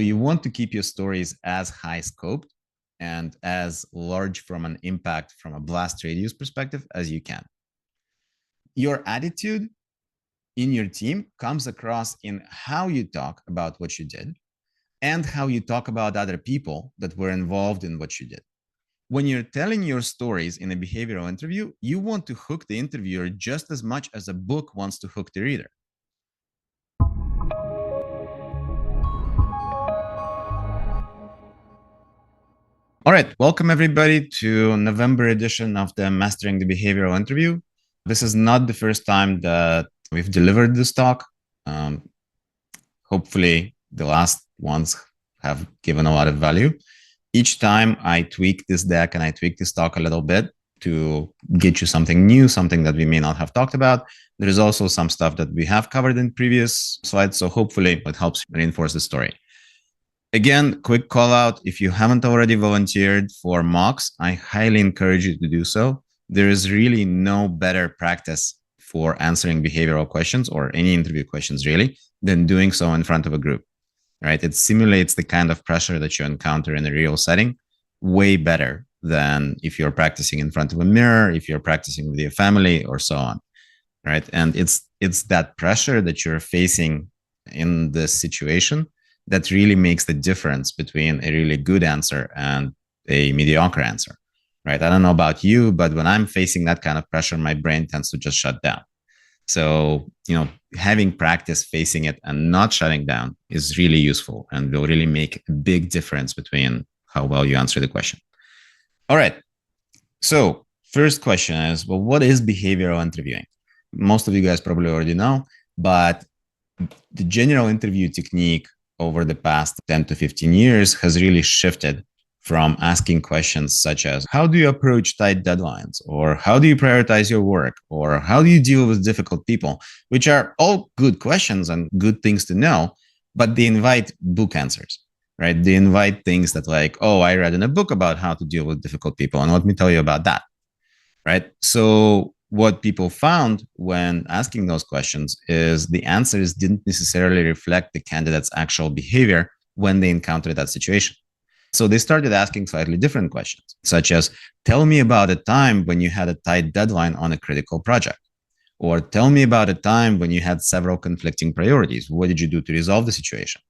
You want to keep your stories as high scoped and as large from an impact from a blast radius perspective as you can. Your attitude in your team comes across in how you talk about what you did and how you talk about other people that were involved in what you did. When you're telling your stories in a behavioral interview, you want to hook the interviewer just as much as a book wants to hook the reader. All right, welcome everybody to November edition of the Mastering the Behavioral Interview. This is not the first time that we've delivered this talk. Hopefully, the last ones have given a lot of value. Each time I tweak this deck and I tweak this talk a little bit to get you something new, something that we may not have talked about. There is also some stuff that we have covered in previous slides, so hopefully it helps reinforce the story. Again, quick call out. If you haven't already volunteered for mocks, I highly encourage you to do so. There is really no better practice for answering behavioral questions or any interview questions really than doing so in front of a group, right? It simulates the kind of pressure that you encounter in a real setting way better than if you're practicing in front of a mirror, if you're practicing with your family or so on, right? And it's that pressure that you're facing in this situation that really makes the difference between a really good answer and a mediocre answer, right? I don't know about you, but when I'm facing that kind of pressure, my brain tends to just shut down. So, having practice facing it and not shutting down is really useful and will really make a big difference between how well you answer the question. All right. So first question is, well, what is behavioral interviewing? Most of you guys probably already know, but the general interview technique over the past 10 to 15 years has really shifted from asking questions such as, how do you approach tight deadlines? Or how do you prioritize your work? Or how do you deal with difficult people? Which are all good questions and good things to know, but they invite book answers, right? They invite things that like, oh, I read in a book about how to deal with difficult people. And let me tell you about that, right? So what people found when asking those questions is the answers didn't necessarily reflect the candidate's actual behavior when they encountered that situation. So they started asking slightly different questions, such as, tell me about a time when you had a tight deadline on a critical project. Or tell me about a time when you had several conflicting priorities. What did you do to resolve the situation?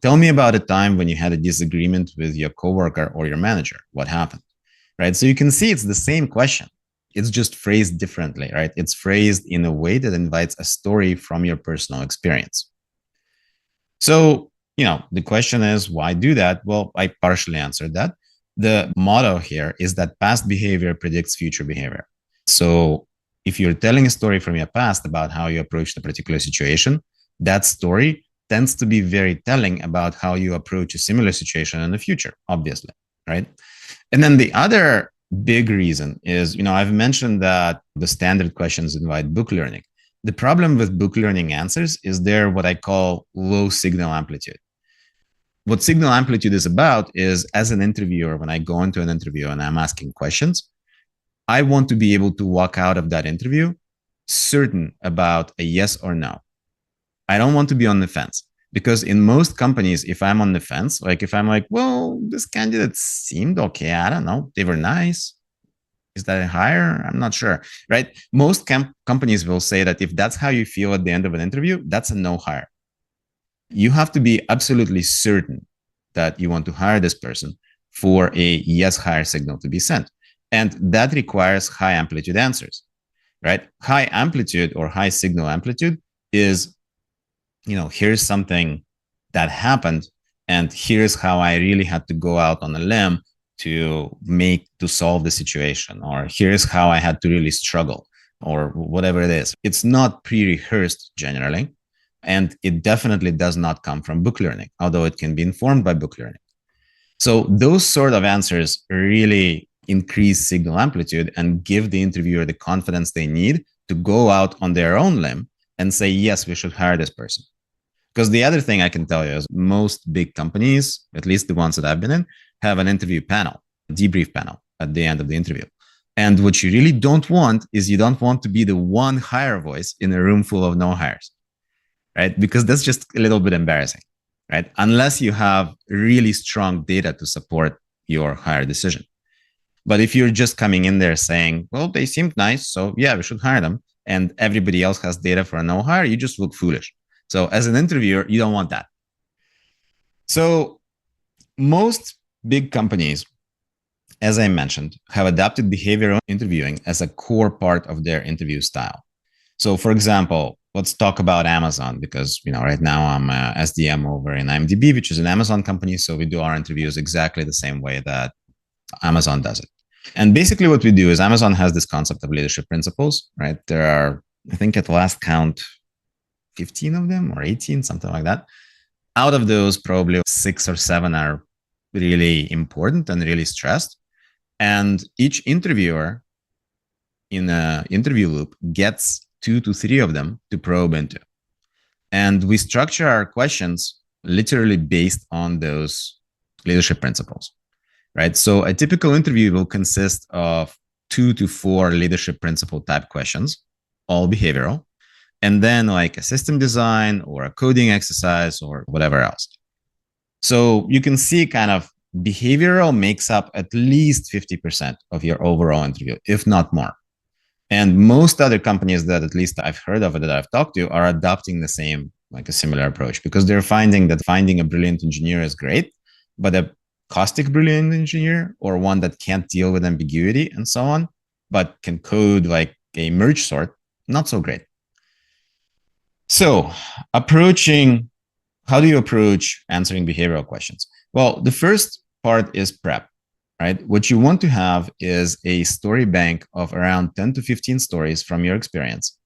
Tell me about a time when you had a disagreement with your coworker or your manager. What happened? Right? So you can see it's the same question. It's just phrased differently, right? It's phrased in a way that invites a story from your personal experience. So, the question is, why do that? Well, I partially answered that. The motto here is that past behavior predicts future behavior. So if you're telling a story from your past about how you approached a particular situation, that story tends to be very telling about how you approach a similar situation in the future, obviously, right? And then the other big reason is, I've mentioned that the standard questions invite book learning. The problem with book learning answers is they're what I call low signal amplitude. What signal amplitude is about is, as an interviewer, when I go into an interview and I'm asking questions, I want to be able to walk out of that interview certain about a yes or no. I don't want to be on the fence. Because in most companies, if I'm on the fence, like if I'm like, well, this candidate seemed okay, I don't know, they were nice. Is that a hire? I'm not sure, right? Most companies will say that if that's how you feel at the end of an interview, that's a no hire. You have to be absolutely certain that you want to hire this person for a yes hire signal to be sent. And that requires high amplitude answers, right? High amplitude or high signal amplitude is, here's something that happened, and here's how I really had to go out on a limb to solve the situation, or here's how I had to really struggle, or whatever it is. It's not pre-rehearsed generally, and it definitely does not come from book learning, although it can be informed by book learning. So those sort of answers really increase signal amplitude and give the interviewer the confidence they need to go out on their own limb and say, yes, we should hire this person. Because the other thing I can tell you is most big companies, at least the ones that I've been in, have an interview panel, a debrief panel at the end of the interview. And what you really don't want is you don't want to be the one hire voice in a room full of no hires, right? Because that's just a little bit embarrassing. right? Unless you have really strong data to support your hire decision. But if you're just coming in there saying, well, they seemed nice, so yeah, we should hire them, and everybody else has data for a no hire, you just look foolish. So as an interviewer, you don't want that. So most big companies, as I mentioned, have adopted behavioral interviewing as a core part of their interview style. So for example, let's talk about Amazon because, right now I'm a SDM over in IMDb, which is an Amazon company. So we do our interviews exactly the same way that Amazon does it. And basically what we do is Amazon has this concept of leadership principles, right? There are, I think at last count, 15 of them or 18, something like that. Out of those, probably 6 or 7 are really important and really stressed. And each interviewer in an interview loop gets 2 to 3 of them to probe into. And we structure our questions literally based on those leadership principles, right? So a typical interview will consist of 2 to 4 leadership principle type questions, all behavioral, and then like a system design or a coding exercise or whatever else. So you can see kind of behavioral makes up at least 50% of your overall interview, if not more. And most other companies that at least I've heard of it, that I've talked to, are adopting the same, like a similar approach, because they're finding that finding a brilliant engineer is great, but a caustic brilliant engineer or one that can't deal with ambiguity and so on, but can code like a merge sort, not so great. So how do you approach answering behavioral questions? Well, the first part is prep, right? What you want to have is a story bank of around 10 to 15 stories from your experience,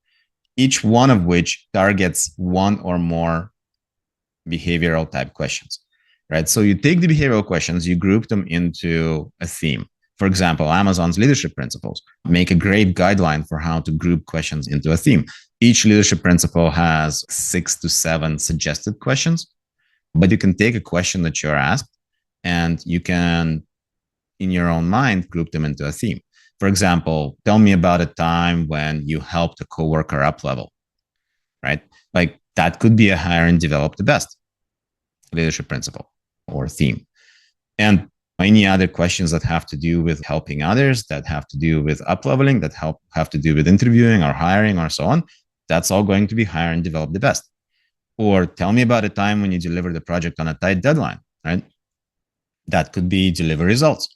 each one of which targets one or more behavioral type questions, right? So you take the behavioral questions, you group them into a theme. For example, Amazon's leadership principles make a great guideline for how to group questions into a theme. Each leadership principle has 6 to 7 suggested questions, but you can take a question that you're asked and you can, in your own mind, group them into a theme. For example, tell me about a time when you helped a coworker up level, right? Like that could be a hire and develop the best leadership principle or theme. And any other questions that have to do with helping others, that have to do with up leveling, that have to do with interviewing or hiring or so on, that's all going to be hire and develop the best. Or tell me about a time when you delivered the project on a tight deadline, right? That could be deliver results,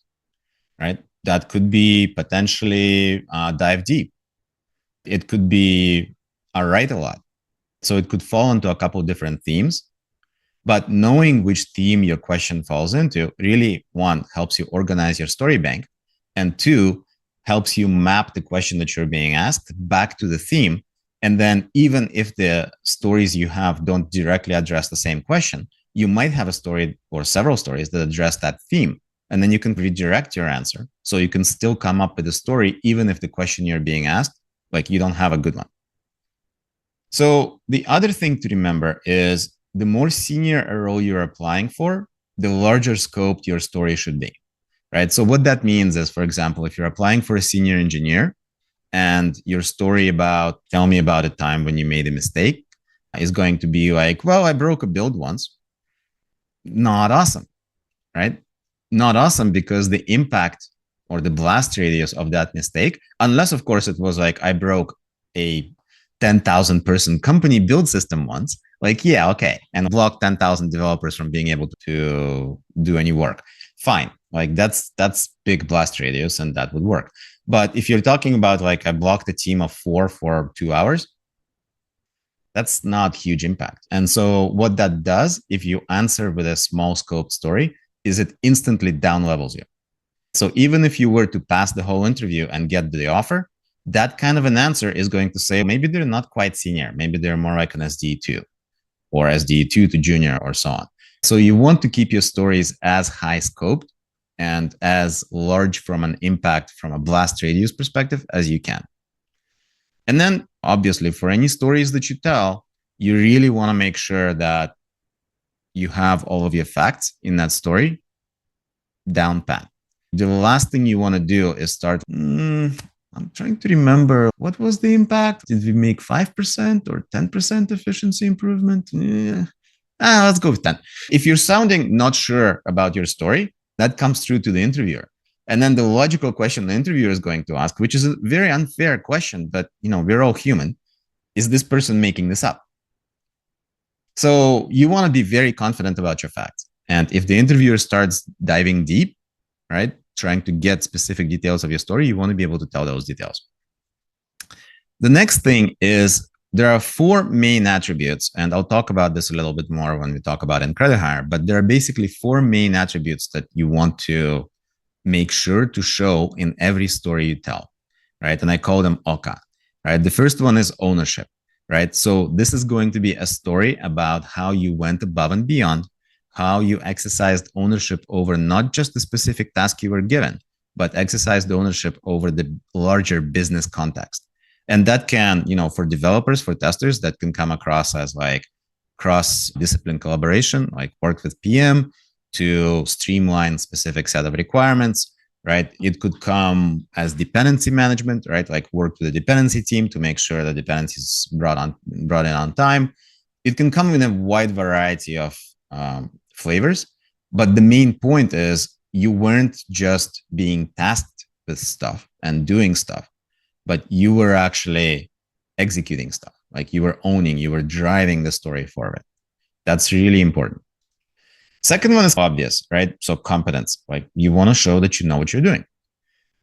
right? That could be potentially dive deep. It could be write a lot. So it could fall into a couple of different themes. But knowing which theme your question falls into really, one, helps you organize your story bank, and two, helps you map the question that you're being asked back to the theme. And then even if the stories you have don't directly address the same question, you might have a story or several stories that address that theme. And then you can redirect your answer. So you can still come up with a story, even if the question you're being asked, like you don't have a good one. So the other thing to remember is the more senior a role you're applying for, the larger scope your story should be, right? So what that means is, for example, if you're applying for a senior engineer and your story about, tell me about a time when you made a mistake, is going to be like, well, I broke a build once. Not awesome, right? Not awesome because the impact or the blast radius of that mistake, unless of course it was like I broke a 10,000 person company build system once, like, yeah, okay, and block 10,000 developers from being able to do any work. Fine. Like that's big blast radius and that would work. But if you're talking about like I blocked a team of 4 for 2 hours, that's not huge impact. And so what that does, if you answer with a small scope story, is it instantly down levels you. So even if you were to pass the whole interview and get the offer, that kind of an answer is going to say maybe they're not quite senior. Maybe they're more like an SDE2 or SDE2 to junior or so on. So you want to keep your stories as high scoped and as large from an impact from a blast radius perspective as you can. And then obviously for any stories that you tell, you really want to make sure that you have all of your facts in that story down pat. The last thing you want to do is start, I'm trying to remember what was the impact. Did we make 5% or 10% efficiency improvement? Let's go with 10. If you're sounding not sure about your story, that comes through to the interviewer. And then the logical question the interviewer is going to ask, which is a very unfair question, but we're all human. Is this person making this up? So you want to be very confident about your facts. And if the interviewer starts diving deep, right, trying to get specific details of your story, you want to be able to tell those details. The next thing is there are 4 main attributes, and I'll talk about this a little bit more when we talk about IncrediHire, but there are basically 4 main attributes that you want to make sure to show in every story you tell, right? And I call them OKA, right? The first one is ownership, right? So this is going to be a story about how you went above and beyond, how you exercised ownership over not just the specific task you were given, but exercised ownership over the larger business context. And that can, for developers, for testers, that can come across as like cross-discipline collaboration, like work with PM to streamline specific set of requirements, right? It could come as dependency management, right? Like work with the dependency team to make sure that dependencies brought in on time. It can come in a wide variety of flavors, but the main point is you weren't just being tasked with stuff and doing stuff, but you were actually executing stuff. Like you were owning, you were driving the story forward. That's really important. Second one is obvious, right? So competence, like you want to show that you know what you're doing.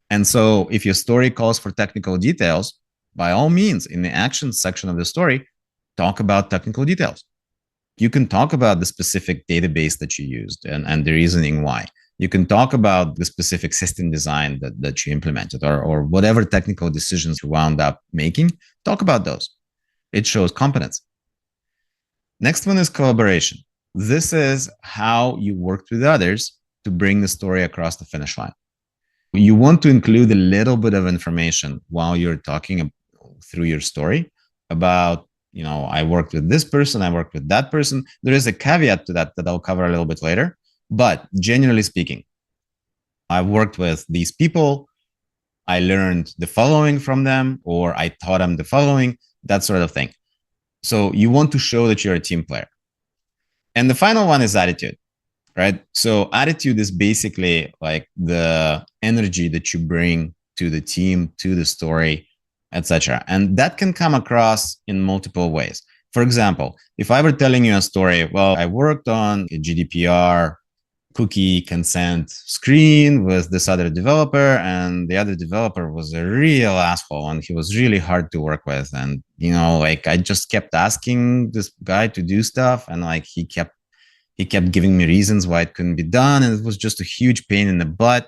And so if your story calls for technical details, by all means, in the actions section of the story, talk about technical details. You can talk about the specific database that you used and the reasoning why. You can talk about the specific system design that you implemented or whatever technical decisions you wound up making. Talk about those. It shows competence. Next one is collaboration. This is how you worked with others to bring the story across the finish line. You want to include a little bit of information while you're talking through your story about, I worked with this person, I worked with that person. There is a caveat to that I'll cover a little bit later. But generally speaking, I've worked with these people. I learned the following from them, or I taught them the following, that sort of thing. So you want to show that you're a team player. And the final one is attitude, right? So attitude is basically like the energy that you bring to the team, to the story, etc. And that can come across in multiple ways. For example, if I were telling you a story, well, I worked on a GDPR cookie consent screen with this other developer, and the other developer was a real asshole and he was really hard to work with. And, like I just kept asking this guy to do stuff, and like he kept giving me reasons why it couldn't be done. And it was just a huge pain in the butt.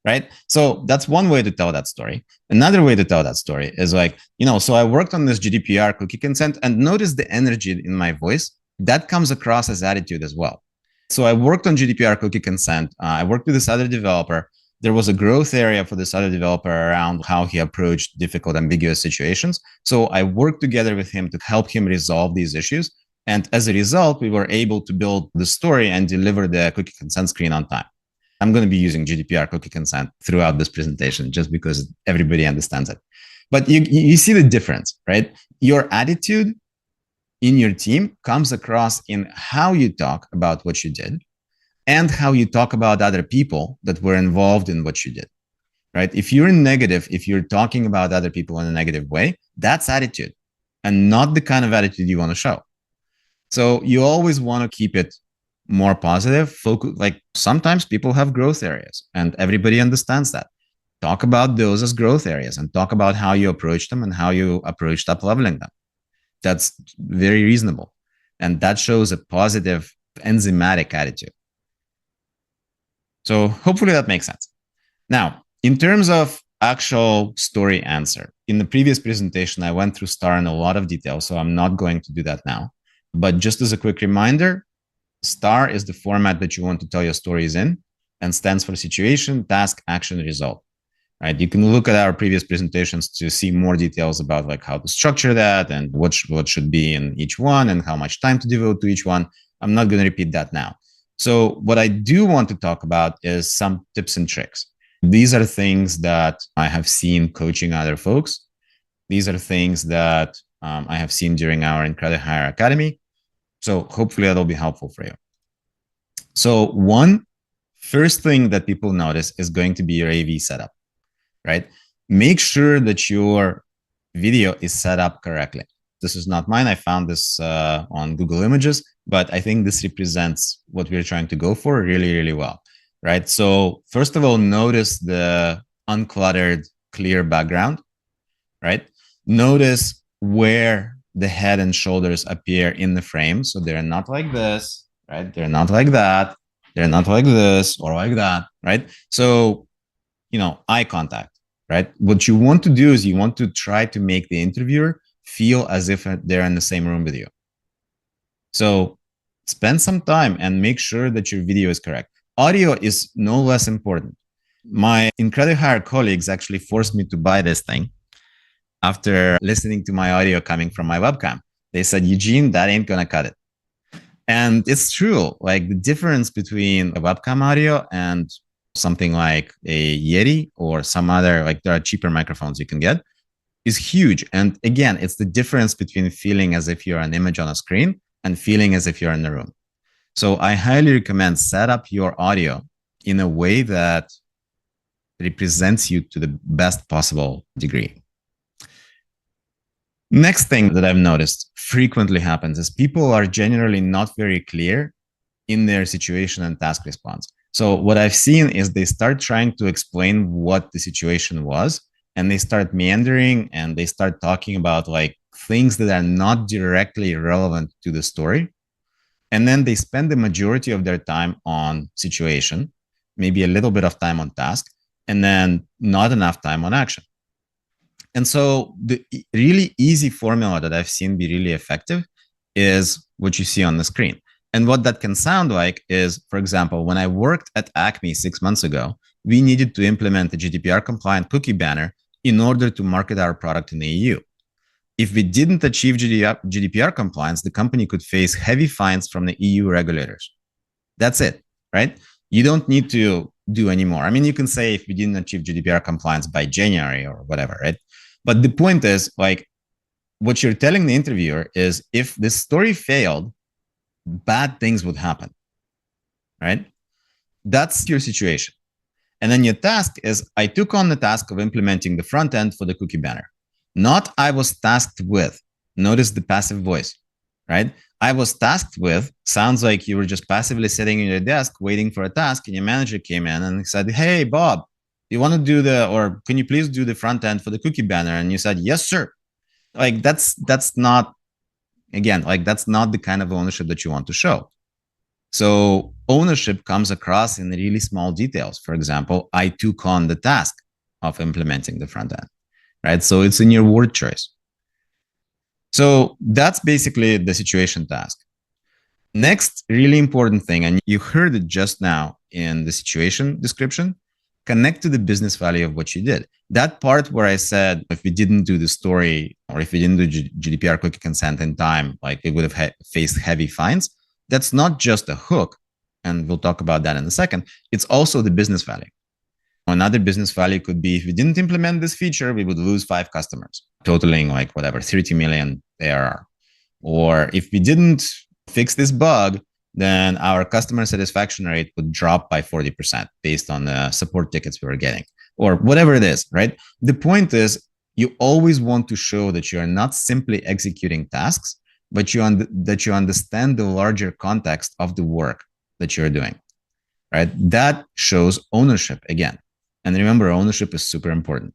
Right. So that's one way to tell that story. Another way to tell that story is like, so I worked on this GDPR cookie consent, and notice the energy in my voice that comes across as attitude as well. So I worked on GDPR cookie consent. I worked with this other developer. There was a growth area for this other developer around how he approached difficult, ambiguous situations. So I worked together with him to help him resolve these issues. And as a result, we were able to build the story and deliver the cookie consent screen on time. I'm going to be using GDPR cookie consent throughout this presentation just because everybody understands it. But you see the difference, right? Your attitude in your team comes across in how you talk about what you did and how you talk about other people that were involved in what you did, right? If you're negative, if you're talking about other people in a negative way, that's attitude and not the kind of attitude you want to show. So you always want to keep it more positive. Focus, like sometimes people have growth areas and everybody understands that. Talk about those as growth areas and talk about how you approach them and how you approached up leveling them. That's very reasonable. And that shows a positive enzymatic attitude. So hopefully that makes sense. Now, in terms of actual story answer, in the previous presentation, I went through STAR in a lot of detail, so I'm not going to do that now. But just as a quick reminder, STAR is the format that you want to tell your stories in and stands for situation, task, action, result. Right? You can look at our previous presentations to see more details about like how to structure that and what should be in each one and how much time to devote to each one. I'm not going to repeat that now. So what I do want to talk about is some tips and tricks. These are things that I have seen coaching other folks. These are things that I have seen during our IncrediHire Academy. So hopefully that'll be helpful for you. So one first thing that people notice is going to be your AV setup, right? Make sure that your video is set up correctly. This is not mine. I found this on Google Images, but I think this represents what we're trying to go for really, really well, right? So first of all, notice the uncluttered, clear background, right? Notice where the head and shoulders appear in the frame. So they're not like this, right? They're not like that. They're not like this or like that, right? So, eye contact, right? What you want to do is you want to try to make the interviewer feel as if they're in the same room with you. So spend some time and make sure that your video is correct. Audio is no less important. My IncrediHire colleagues actually forced me to buy this thing after listening to my audio coming from my webcam. They said, Eugene, that ain't gonna cut it. And it's true. Like the difference between a webcam audio and something like a Yeti or some other, like there are cheaper microphones you can get, is huge. And again, it's the difference between feeling as if you're an image on a screen and feeling as if you're in the room. So I highly recommend set up your audio in a way that represents you to the best possible degree. Next thing that I've noticed frequently happens is people are generally not very clear in their situation and task response. So what I've seen is they start trying to explain what the situation was, and they start meandering and they start talking about like things that are not directly relevant to the story. And then they spend the majority of their time on situation, maybe a little bit of time on task, and then not enough time on action. And so the really easy formula that I've seen be really effective is what you see on the screen. And what that can sound like is, for example, when I worked at Acme 6 months ago, we needed to implement a GDPR compliant cookie banner in order to market our product in the EU. If we didn't achieve GDPR compliance, the company could face heavy fines from the EU regulators. That's it, right? You don't need to do any more. I mean, you can say if we didn't achieve GDPR compliance by January or whatever, right? But the point is, like, what you're telling the interviewer is if this story failed, bad things would happen, right? That's your situation. And then your task is, I took on the task of implementing the front end for the cookie banner. Not I was tasked with. Notice the passive voice, right? I was tasked with sounds like you were just passively sitting in your desk waiting for a task, and your manager came in and said, hey, Bob, you want to do or can you please do the front end for the cookie banner? And you said, yes, sir. Like that's not, again, like that's not the kind of ownership that you want to show. So ownership comes across in really small details. For example, I took on the task of implementing the front end, right? So it's in your word choice. So that's basically the situation task. Next, really important thing, and you heard it just now in the situation description, connect to the business value of what you did. That part where I said, if we didn't do the story or if we didn't do GDPR cookie consent in time, like it would have faced heavy fines. That's not just a hook. And we'll talk about that in a second. It's also the business value. Another business value could be if we didn't implement this feature, we would lose 5 customers, totaling like whatever, 30 million ARR. Or if we didn't fix this bug, then our customer satisfaction rate would drop by 40% based on the support tickets we were getting, or whatever it is, right? The point is, you always want to show that you are not simply executing tasks, but that you understand the larger context of the work that you're doing, right? That shows ownership again. And remember, ownership is super important.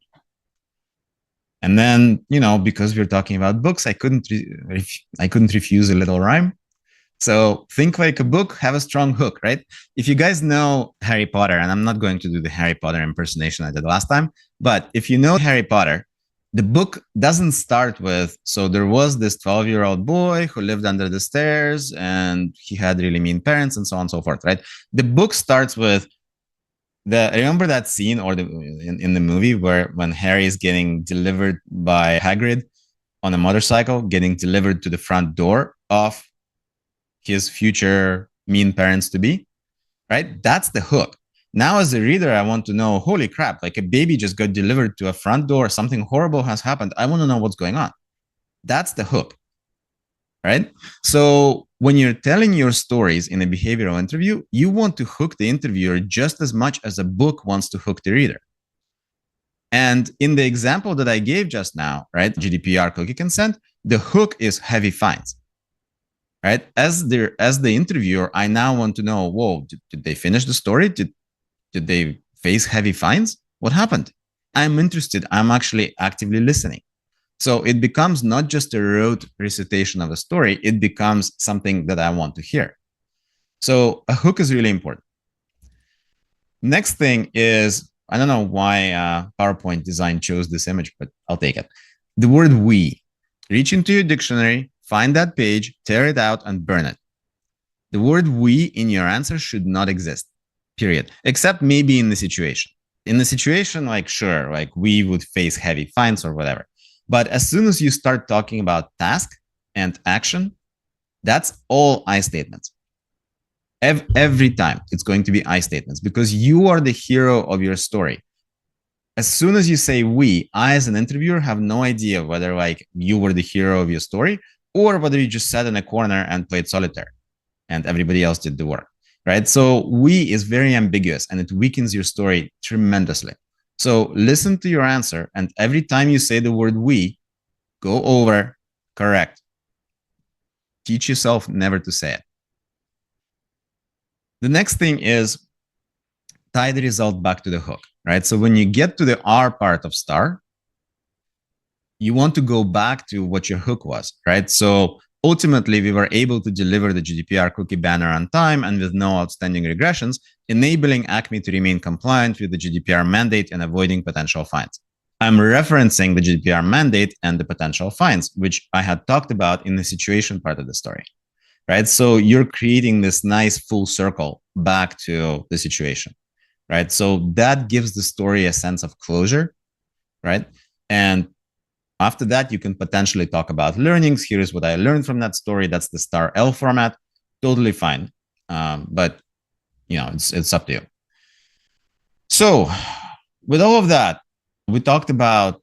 And then, because we're talking about books, I couldn't refuse a little rhyme. So think like a book, have a strong hook, right? If you guys know Harry Potter, and I'm not going to do the Harry Potter impersonation I did last time, but if you know Harry Potter, the book doesn't start with, so there was this 12-year-old boy who lived under the stairs and he had really mean parents and so on and so forth, right? The book starts with remember that scene or in the movie where when Harry is getting delivered by Hagrid on a motorcycle, getting delivered to the front door of his future mean parents to be, right? That's the hook. Now, as a reader, I want to know, holy crap, like a baby just got delivered to a front door, something horrible has happened. I want to know what's going on. That's the hook, right? So when you're telling your stories in a behavioral interview, you want to hook the interviewer just as much as a book wants to hook the reader. And in the example that I gave just now, right, GDPR cookie consent, the hook is heavy fines, right? As the interviewer, I now want to know, whoa, did they finish the story? Did they face heavy fines? What happened? I'm interested. I'm actually actively listening. So it becomes not just a rote recitation of a story, it becomes something that I want to hear. So a hook is really important. Next thing is, I don't know why PowerPoint design chose this image, but I'll take it. The word we. Reach into your dictionary, find that page, tear it out, and burn it. The word we in your answer should not exist, period, except maybe in the situation. In the situation, like, sure, like we would face heavy fines or whatever. But as soon as you start talking about task and action, that's all I statements. Every time it's going to be I statements because you are the hero of your story. As soon as you say we, I as an interviewer have no idea whether like you were the hero of your story or whether you just sat in a corner and played solitaire and everybody else did the work, right? So we is very ambiguous and it weakens your story tremendously. So listen to your answer, and every time you say the word we, go over, correct. Teach yourself never to say it. The next thing is tie the result back to the hook, right? So when you get to the R part of STAR, you want to go back to what your hook was, right? So ultimately, we were able to deliver the GDPR cookie banner on time and with no outstanding regressions, enabling Acme to remain compliant with the GDPR mandate and avoiding potential fines. I'm referencing the GDPR mandate and the potential fines, which I had talked about in the situation part of the story, right? So you're creating this nice full circle back to the situation, right? So that gives the story a sense of closure, right? And after that, you can potentially talk about learnings. Here's what I learned from that story. That's the star L format. Totally fine. But you know, it's up to you. So with all of that, we talked about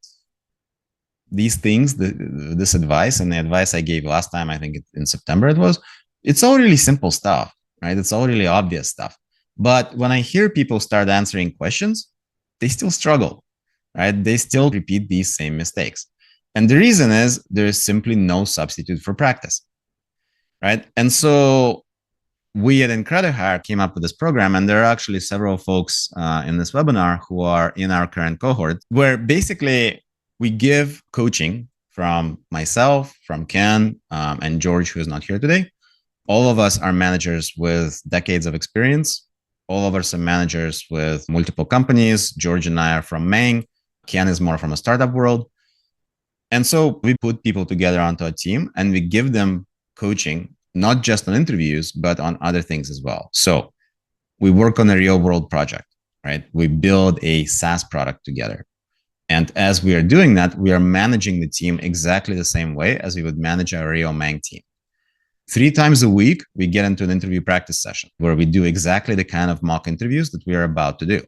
these things, this advice, and the advice I gave last time, I think in September it was, it's all really simple stuff, right? It's all really obvious stuff. But when I hear people start answering questions, they still struggle, right? They still repeat these same mistakes. And the reason is there's simply no substitute for practice, right? And so we at IncrediHire came up with this program, and there are actually several folks in this webinar who are in our current cohort, where basically we give coaching from myself, from Ken, and George, who is not here today. All of us are managers with decades of experience. All of us are managers with multiple companies. George and I are from Mang. Ken is more from a startup world. And so we put people together onto a team and we give them coaching, not just on interviews, but on other things as well. So we work on a real world project, right? We build a SaaS product together. And as we are doing that, we are managing the team exactly the same way as we would manage our real Mang team. 3 times a week, we get into an interview practice session where we do exactly the kind of mock interviews that we are about to do.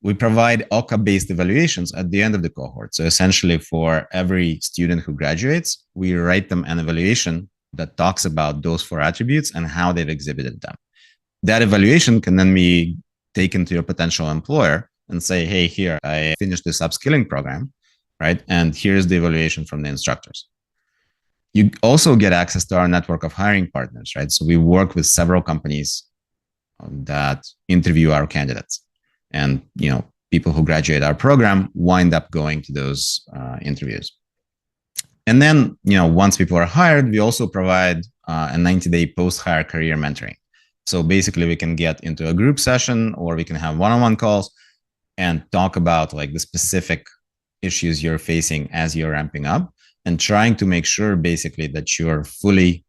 We provide OCA-based evaluations at the end of the cohort. So essentially for every student who graduates, we write them an evaluation that talks about those 4 attributes and how they've exhibited them. That evaluation can then be taken to your potential employer and say, hey, here, I finished this upskilling program, right? And here's the evaluation from the instructors. You also get access to our network of hiring partners, right? So we work with several companies that interview our candidates. And, you know, people who graduate our program wind up going to those interviews. And then, you know, once people are hired, we also provide a 90-day post-hire career mentoring. So basically we can get into a group session or we can have one-on-one calls and talk about like the specific issues you're facing as you're ramping up and trying to make sure basically that you're fully,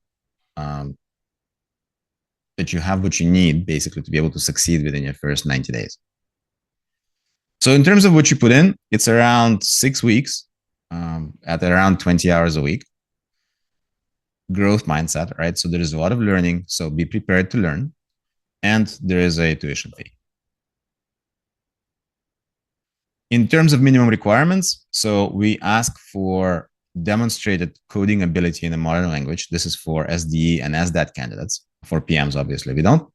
that you have what you need basically to be able to succeed within your first 90 days. So in terms of what you put in, it's around 6 weeks at around 20 hours a week. Growth mindset, right? So there is a lot of learning. So be prepared to learn. And there is a tuition fee. In terms of minimum requirements, so we ask for demonstrated coding ability in a modern language. This is for SDE and SDAT candidates. For PMs, obviously, we don't.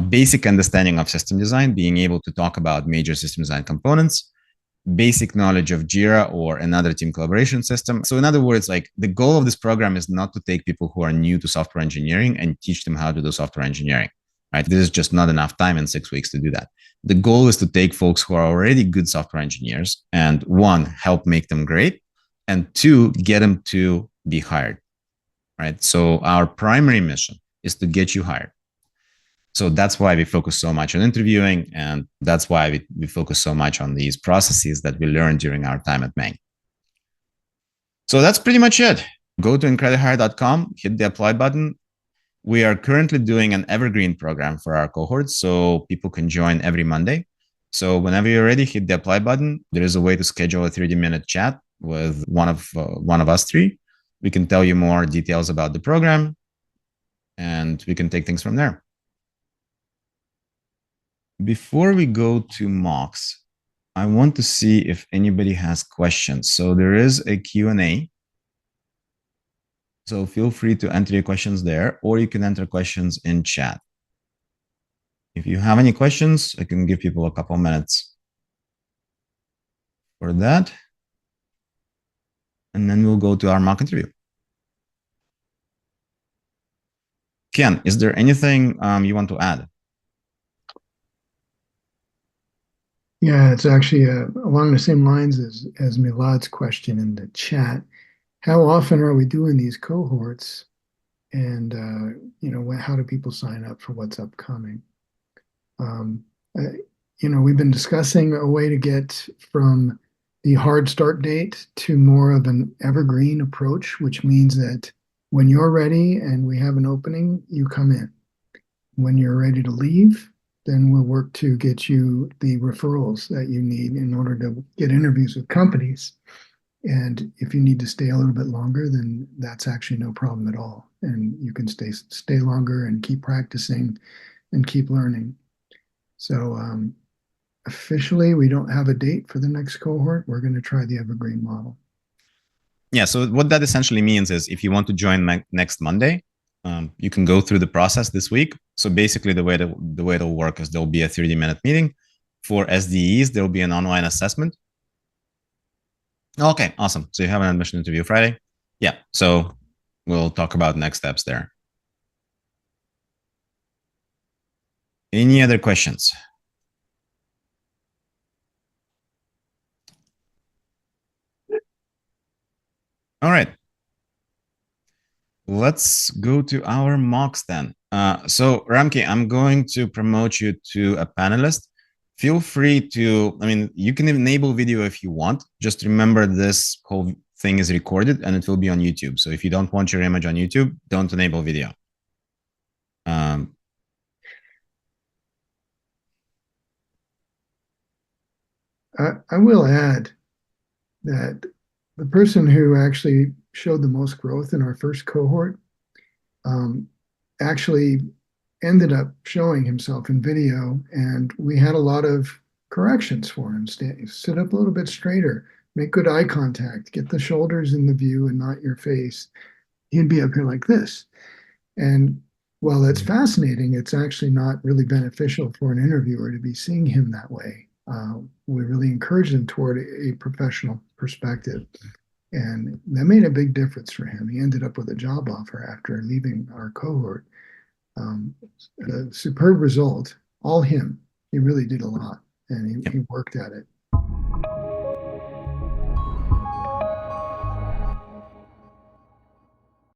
Basic understanding of system design, being able to talk about major system design components, basic knowledge of Jira or another team collaboration system. So in other words, like the goal of this program is not to take people who are new to software engineering and teach them how to do software engineering, right? There's just not enough time in 6 weeks to do that. The goal is to take folks who are already good software engineers and one, help make them great, and two, get them to be hired, right? So our primary mission is to get you hired. So that's why we focus so much on interviewing, and that's why we focus so much on these processes that we learned during our time at Mang. So that's pretty much it. Go to incredihire.com, hit the apply button. We are currently doing an evergreen program for our cohorts, so people can join every Monday. So whenever you're ready, hit the apply button. There is a way to schedule a 30-minute chat with one of us three. We can tell you more details about the program, and we can take things from there. Before we go to mocks, I want to see if anybody has questions. So there is a Q&A. So feel free to enter your questions there, or you can enter questions in chat. If you have any questions, I can give people a couple minutes for that. And then we'll go to our mock interview. Ken, is there anything you want to add? Yeah, it's actually along the same lines as Milad's question in the chat. How often are we doing these cohorts? And how do people sign up for what's upcoming? We've been discussing a way to get from the hard start date to more of an evergreen approach, which means that when you're ready and we have an opening, you come in. When you're ready to leave, then we'll work to get you the referrals that you need in order to get interviews with companies. And if you need to stay a little bit longer, then that's actually no problem at all. And you can stay longer and keep practicing and keep learning. So officially, we don't have a date for the next cohort. We're going to try the evergreen model. Yeah, so what that essentially means is if you want to join next Monday, you can go through the process this week. So basically the way it'll work is there'll be a 30-minute meeting. For SDEs, there'll be an online assessment. Okay, awesome. So you have an admission interview Friday. Yeah, so we'll talk about next steps there. Any other questions? All right. Let's go to our mocks then. So Ramki, I'm going to promote you to a panelist. Feel free to, you can enable video if you want. Just remember this whole thing is recorded and it will be on YouTube. So if you don't want your image on YouTube, don't enable video. I will add that the person who actually showed the most growth in our first cohort actually ended up showing himself in video, and we had a lot of corrections for him. Sit up a little bit straighter, make good eye contact, get the shoulders in the view and not your face. He'd be up here like this. And while that's fascinating, it's actually not really beneficial for an interviewer to be seeing him that way. We really encourage him toward a professional perspective. And that made a big difference for him. He ended up with a job offer after leaving our cohort. A superb result, all him. He really did a lot, and he worked at it.